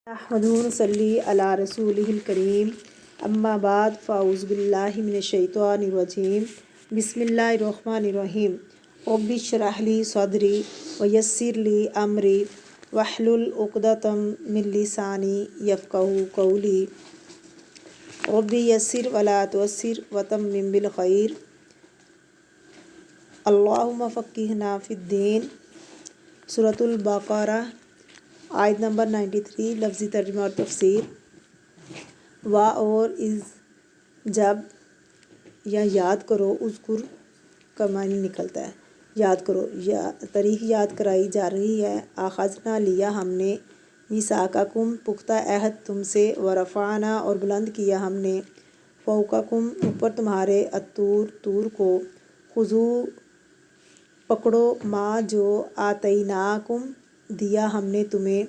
نحمدہ نصلی علی رسولہ الکریم اما بعد فاعوذ باللہ من الشیطان الرجیم بسم اللہ الرحمن الرحیم رب اشرح لی صدری ویسر لی امری واحلل عقدۃ من لسانی یفقہوا قولی رب یسر ولا تعسر وتمم بالخیر اللہم فقہنا فی الدین۔ سورۃ البقرہ آیت نمبر 93، لفظی ترجمہ اور تفسیر۔ وا اور از جب یا یاد کرو، اذکر کا معنی نکلتا ہے یاد کرو، یا تاریخ یاد کرائی جا رہی ہے۔ اخذنا لیا ہم نے، میثاقکم پختہ عہد تم سے، ورفعنا اور بلند کیا ہم نے، فوقکم اوپر تمہارے، الطور طور کو، خذوا پکڑو، ما جو آتیناکم دیا ہم نے تمہیں،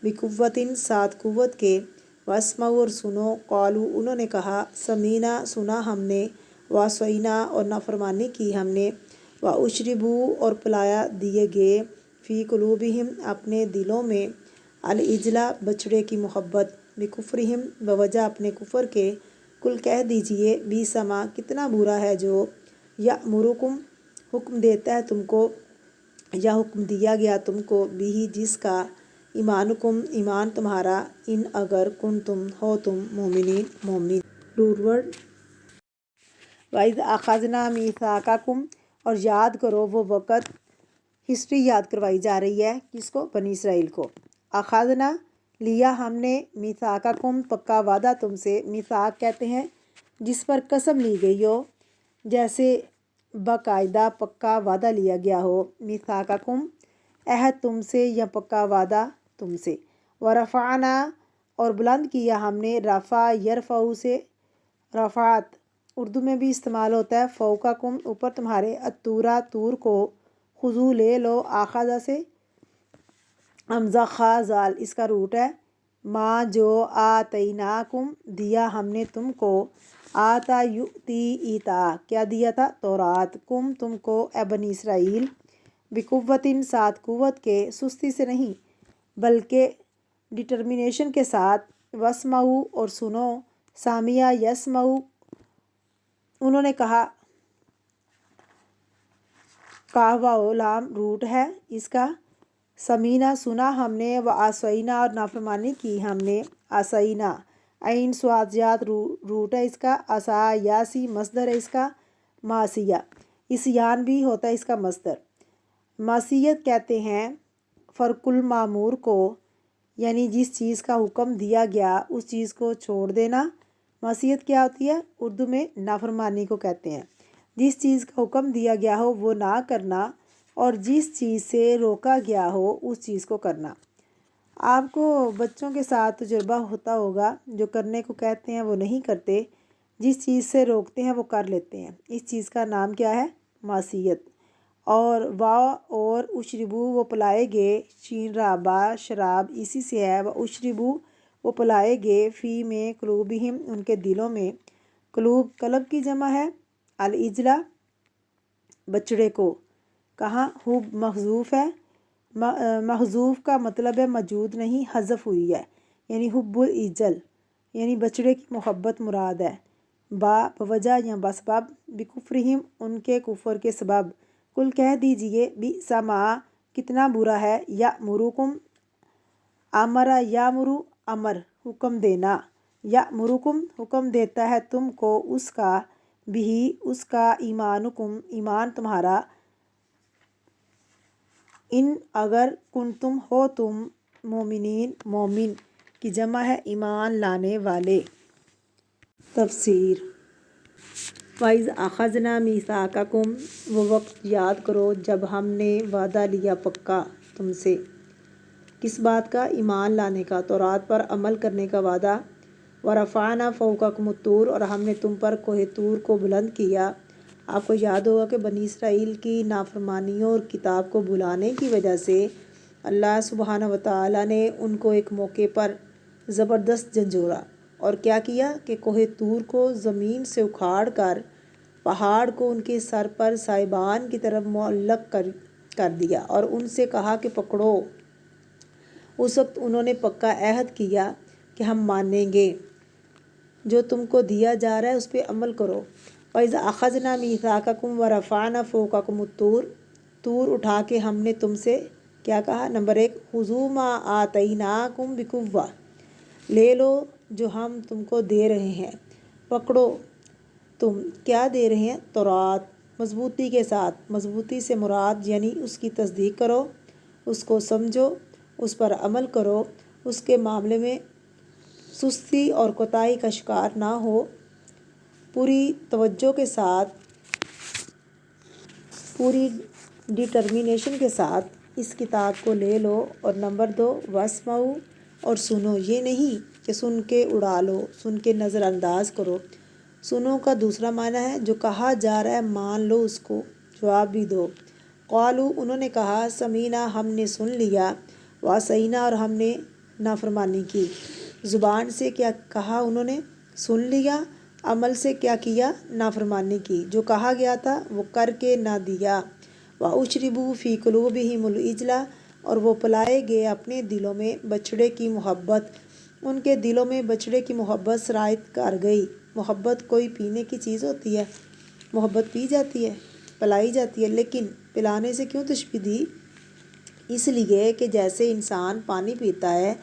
بقوۃ ساتھ قوت کے، واسمعوا اور سنو، قالوا انہوں نے کہا، سمیعنا سنا ہم نے، وعصینا اور نافرمانی کی ہم نے، واشربوا اور پلایا دیے گئے، فی قلوبہم اپنے دلوں میں، العجل بچڑے کی محبت، بکفرہم بوجہ اپنے کفر کے، کل کہہ دیجئے، بئس ما کتنا برا ہے جو، یأمرکم حکم دیتا ہے تم کو، یا حکم دیا گیا تم کو، بھی جس کا، ایمانکم ایمان تمہارا، ان اگر کنتم ہو تم، مومنین مومن۔ روٹ ورڈ وَإِذْ أَخَذْنَا مِيثَاقَكُمْ اور یاد کرو وہ وقت، ہسٹری یاد کروائی جا رہی ہے کس کو؟ بنی اسرائیل کو۔ اخذنا لیا ہم نے، میثاقکم پکا وعدہ تم سے، میثاق کہتے ہیں جس پر قسم لی گئی ہو، جیسے باقاعدہ پکا وعدہ لیا گیا ہو، میثاقکم عہد تم سے یا پکا وعدہ تم سے، ورفعنا اور بلند کیا ہم نے، رفع یرفع سے رفعت اردو میں بھی استعمال ہوتا ہے، فوقکم اوپر تمہارے، الطور طور کو، خذوا لے لو، آخذ سے حمزہ خا زال اس کا روٹ ہے، ما جو آتیناکم دیا ہم نے تم کو، آتا یؤتی ایتا کیا دیا تھا؟ تورات، کم تم کو اے بنی اسرائیل، بقوت ساتھ قوت کے، سستی سے نہیں بلکہ ڈٹرمنیشن کے ساتھ، واسمعوا اور سنو، سامع یسمع انہوں نے کہا، کاف واو لام روٹ ہے اس کا، سمیعنا سنا ہم نے، وعصینا اور نافرمانی کی ہم نے، عصینا عین صاد زاد روٹ ہے اس کا، عصا یاسی مصدر ہے اس کا، معصیہ عصیان بھی ہوتا ہے اس کا مصدر۔ معصیت کہتے ہیں فرق المامور کو، یعنی جس چیز کا حکم دیا گیا اس چیز کو چھوڑ دینا۔ معصیت کیا ہوتی ہے؟ اردو میں نافرمانی کو کہتے ہیں، جس چیز کا حکم دیا گیا ہو وہ نہ کرنا، اور جس چیز سے روکا گیا ہو اس چیز کو کرنا۔ آپ کو بچوں کے ساتھ تجربہ ہوتا ہوگا، جو کرنے کو کہتے ہیں وہ نہیں کرتے، جس چیز سے روکتے ہیں وہ کر لیتے ہیں، اس چیز کا نام کیا ہے؟ معصیت۔ اور اور اشربو وہ پلائے گئے، شین را با شراب اسی سے ہے، اشربو وہ پلائے گئے، فی میں قلوبہم ان کے دلوں میں، قلوب قلب کی جمع ہے، العجلہ بچڑے کو، کہاں؟ حب محذوف ہے، محذوف کا مطلب ہے موجود نہیں، حذف ہوئی ہے، یعنی حب العجل یعنی بچڑے کی محبت مراد ہے، بوجہ یا بسبب، بکفرہم ان کے کفر کے سبب، کل کہہ دیجئے، بئس ما کتنا برا ہے، یأمرکم امر یامرو امر حکم دینا، یأمرکم حکم دیتا ہے تم کو اس کا، بھی اس کا، ایمانکم ایمان تمہارا، ان اگر کنتم ہو تم، مومنین مومن کی جمع ہے ایمان لانے والے۔ تفسیر وَإِذْ أَخَذْنَا مِيثَاقَكُمْ وہ وقت یاد کرو جب ہم نے وعدہ لیا پکا تم سے، کس بات کا؟ ایمان لانے کا، تورات پر عمل کرنے کا وعدہ، وَرَفَعْنَا فَوْقَكُمُ الطُّورَ اور ہم نے تم پر کوہ طور کو بلند کیا۔ آپ کو یاد ہوگا کہ بنی اسرائیل کی نافرمانیوں اور کتاب کو بھلانے کی وجہ سے اللہ سبحانہ وتعالیٰ نے ان کو ایک موقع پر زبردست جھنجھوڑا، اور کیا کیا کہ کوہ طور کو زمین سے اکھاڑ کر پہاڑ کو ان کے سر پر سائبان کی طرف معلق کر دیا، اور ان سے کہا کہ پکڑو، اس وقت انہوں نے پکا عہد کیا کہ ہم مانیں گے، جو تم کو دیا جا رہا ہے اس پہ عمل کرو۔ وَإِذْ أَخَذْنَا مِيثَاقَكُمْ وَرَفَعْنَا فَوْقَكُمُ الطُّورَ، طور اٹھا کے ہم نے تم سے کیا کہا؟ نمبر 1، خُذُوا مَا آتَيْنَاكُمْ بِقُوَّةٍ، لے لو جو ہم تم کو دے رہے ہیں، پکڑو۔ تم کیا دے رہے ہیں؟ تورات، مضبوطی کے ساتھ۔ مضبوطی سے مراد یعنی اس کی تصدیق کرو، اس کو سمجھو، اس پر عمل کرو، اس کے معاملے میں سستی اور کوتاہی کا شکار نہ ہو، پوری توجہ کے ساتھ، پوری ڈٹرمینیشن کے ساتھ اس کتاب کو لے لو۔ اور نمبر 2، وَاسْمَعُوا، اور سنو۔ یہ نہیں کہ سن کے اڑا لو، سن کے نظر انداز کرو۔ سنو کا دوسرا معنی ہے جو کہا جا رہا ہے مان لو، اس کو جواب بھی دو۔ قالوا، انہوں نے کہا، سمینا، ہم نے سن لیا، وعصینا، اور ہم نے نافرمانی کی۔ زبان سے کیا کہا انہوں نے؟ سن لیا۔ عمل سے کیا کیا؟ نافرمانی کی۔ جو کہا گیا تھا وہ کر کے نہ دیا۔ وَأُشْرِبُوا فِي قُلُوبِهِمُ الْعِجْلَ، اور وہ پلائے گئے اپنے دلوں میں بچڑے کی محبت۔ ان کے دلوں میں بچڑے کی محبت سرایت کر گئی۔ محبت کوئی پینے کی چیز ہوتی ہے؟ محبت پی جاتی ہے، پلائی جاتی ہے، لیکن پلانے سے کیوں تشبیہ دی؟ اس لیے کہ جیسے انسان پانی پیتا ہے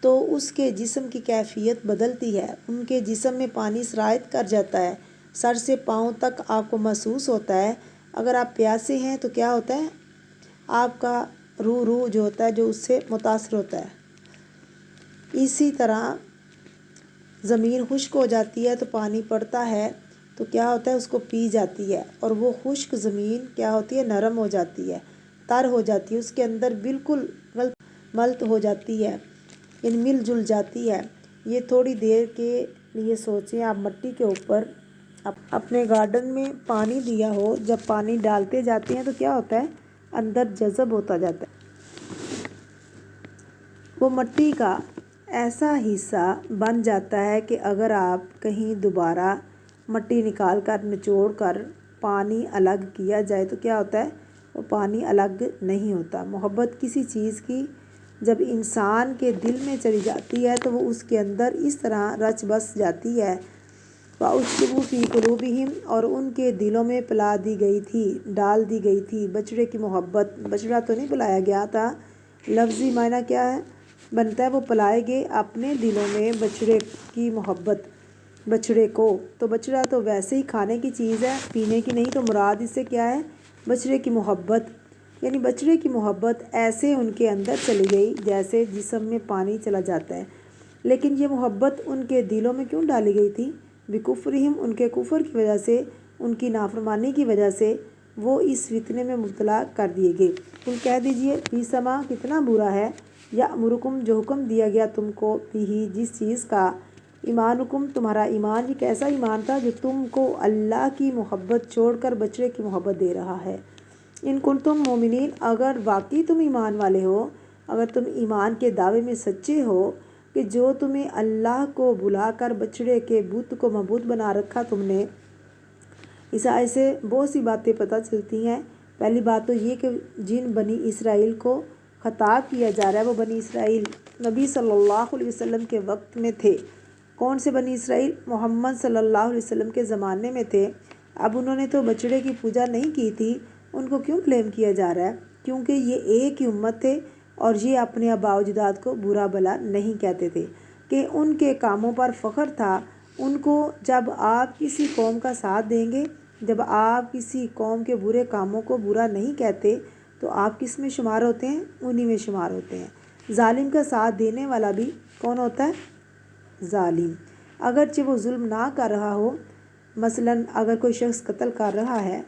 تو اس کے جسم کی کیفیت بدلتی ہے، ان کے جسم میں پانی سرایت کر جاتا ہے، سر سے پاؤں تک آپ کو محسوس ہوتا ہے۔ اگر آپ پیاسے ہیں تو کیا ہوتا ہے؟ آپ کا روح جو ہوتا ہے جو اس سے متاثر ہوتا ہے۔ اسی طرح زمین خشک ہو جاتی ہے تو پانی پڑتا ہے تو کیا ہوتا ہے؟ اس کو پی جاتی ہے، اور وہ خشک زمین کیا ہوتی ہے؟ نرم ہو جاتی ہے، تر ہو جاتی ہے، اس کے اندر بالکل ملت ہو جاتی ہے، یعنی مل جل جاتی ہے۔ یہ تھوڑی دیر کے لیے سوچیں، آپ مٹی کے اوپر اپنے گارڈن میں پانی دیا ہو، جب پانی ڈالتے جاتے ہیں تو کیا ہوتا ہے؟ اندر جذب ہوتا جاتا ہے، وہ مٹی کا ایسا حصہ بن جاتا ہے کہ اگر آپ کہیں دوبارہ مٹی نکال کر نچوڑ کر پانی الگ کیا جائے تو کیا ہوتا ہے؟ وہ پانی الگ نہیں ہوتا۔ محبت کسی چیز کی جب انسان کے دل میں چلی جاتی ہے تو وہ اس کے اندر اس طرح رچ بس جاتی ہے۔ وَأُشْرِبُوا فِي قُلُوبِهِمْ، اور ان کے دلوں میں پلا دی گئی تھی، ڈال دی گئی تھی بچڑے کی محبت۔ بچڑا تو نہیں پلایا گیا تھا، لفظی معنی کیا ہے بنتا ہے؟ وہ پلائے گئے اپنے دلوں میں بچڑے کی محبت، بچڑے کو۔ تو بچڑا تو ویسے ہی کھانے کی چیز ہے، پینے کی نہیں، تو مراد اس سے کیا ہے؟ بچڑے کی محبت، یعنی بچڑے کی محبت ایسے ان کے اندر چلی گئی جیسے جسم میں پانی چلا جاتا ہے۔ لیکن یہ محبت ان کے دلوں میں کیوں ڈالی گئی تھی؟ بِكُفْرِهِمْ، ان کے کفر کی وجہ سے، ان کی نافرمانی کی وجہ سے وہ اس فتنے میں مبتلا کر دیے گئے۔ تم کہہ دیجئے، بِئْسَمَا، کتنا برا ہے، یأمرکم، جو حکم دیا گیا تم کو، بھی، جس چیز کا، ایمانکم، تمہارا ایمان۔ یہ کیسا ایمان تھا جو تم کو اللہ کی محبت چھوڑ کر بچڑے کی محبت دے رہا ہے؟ ان کنتم مومنین، اگر واقعی تم ایمان والے ہو، اگر تم ایمان کے دعوے میں سچے ہو کہ جو تمہیں اللہ کو بلا کر بچڑے کے بت کو معبود بنا رکھا تم نے۔ اس آیت سے بہت سی باتیں پتہ چلتی ہیں۔ پہلی بات تو یہ کہ جن بنی اسرائیل کو خطاب کیا جا رہا ہے وہ بنی اسرائیل نبی صلی اللہ علیہ وسلم کے وقت میں تھے۔ کون سے بنی اسرائیل؟ محمد صلی اللہ علیہ وسلم کے زمانے میں تھے۔ اب انہوں نے تو بچڑے کی پوجا نہیں کی تھی، ان کو کیوں بلیم کیا جا رہا ہے؟ کیونکہ یہ ایک ہی امت تھے اور یہ اپنے آباء و اجداد کو برا بھلا نہیں کہتے تھے، کہ ان کے کاموں پر فخر تھا۔ ان کو جب آپ کسی قوم کا ساتھ دیں گے، جب آپ کسی قوم کے برے کاموں کو برا نہیں کہتے تو آپ کس میں شمار ہوتے ہیں؟ انہی میں شمار ہوتے ہیں۔ ظالم کا ساتھ دینے والا بھی کون ہوتا ہے؟ ظالم، اگرچہ وہ ظلم نہ کر رہا ہو۔ مثلاً اگر کوئی شخص قتل کر رہا ہے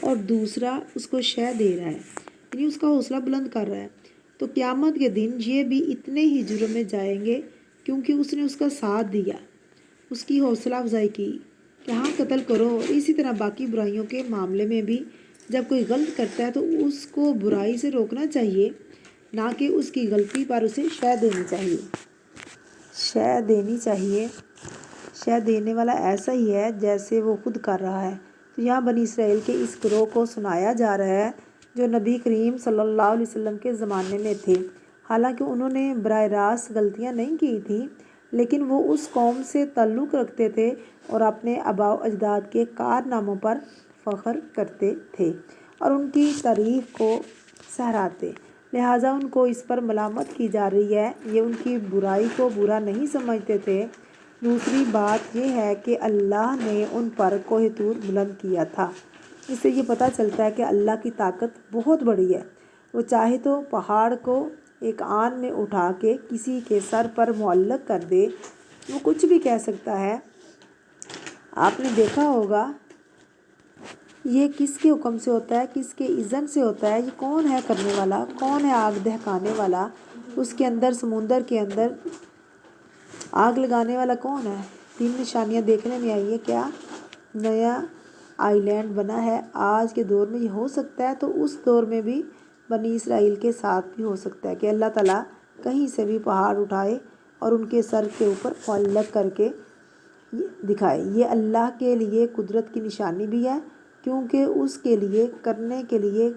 اور دوسرا اس کو شے دے رہا ہے، یعنی اس کا حوصلہ بلند کر رہا ہے، تو قیامت کے دن یہ بھی اتنے ہی جرم میں جائیں گے کیونکہ اس نے اس کا ساتھ دیا، اس کی حوصلہ افزائی کی کہ ہاں قتل کرو۔ اسی طرح باقی برائیوں کے معاملے میں بھی جب کوئی غلط کرتا ہے تو اس کو برائی سے روکنا چاہیے، نہ کہ اس کی غلطی پر اسے شے دینی چاہیے۔ شے دینی چاہیے، شے دینے والا ایسا ہی ہے جیسے وہ خود کر رہا ہے۔ تو یہاں بنی اسرائیل کے اس گروہ کو سنایا جا رہا ہے جو نبی کریم صلی اللہ علیہ وسلم کے زمانے میں تھے۔ حالانکہ انہوں نے براہ راست غلطیاں نہیں کی تھیں، لیکن وہ اس قوم سے تعلق رکھتے تھے اور اپنے آباء و اجداد کے کارناموں پر فخر کرتے تھے اور ان کی تعریف کو سراہتے، لہٰذا ان کو اس پر ملامت کی جا رہی ہے۔ یہ ان کی برائی کو برا نہیں سمجھتے تھے۔ دوسری بات یہ ہے کہ اللہ نے ان پر کوہ طور بلند کیا تھا۔ اس سے یہ پتہ چلتا ہے کہ اللہ کی طاقت بہت بڑی ہے۔ وہ چاہے تو پہاڑ کو ایک آن میں اٹھا کے کسی کے سر پر معلق کر دے، وہ کچھ بھی کہہ سکتا ہے۔ آپ نے دیکھا ہوگا یہ کس کے حکم سے ہوتا ہے، کس کے اذن سے ہوتا ہے، یہ کون ہے کرنے والا، کون ہے آگ دہکانے والا، اس کے اندر سمندر کے اندر آگ لگانے والا کون ہے۔ 3 نشانیاں دیکھنے میں آئی ہے، کیا نیا آئی لینڈ بنا ہے آج کے دور میں، یہ ہو سکتا ہے تو اس دور میں بھی بنی اسرائیل کے ساتھ بھی ہو سکتا ہے کہ اللہ تعالیٰ کہیں سے بھی پہاڑ اٹھائے اور ان کے سر کے اوپر معلق کر کے دکھائے۔ یہ اللہ کے لیے قدرت کی نشانی بھی ہے، کیونکہ اس کے لیے کرنے کے لیے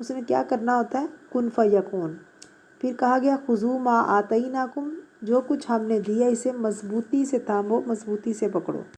اس نے کیا کرنا ہوتا ہے، کن فیکون۔ پھر کہا گیا خذوا ما آتیناکم، جو کچھ ہم نے دیا اسے مضبوطی سے تھامو، مضبوطی سے پکڑو۔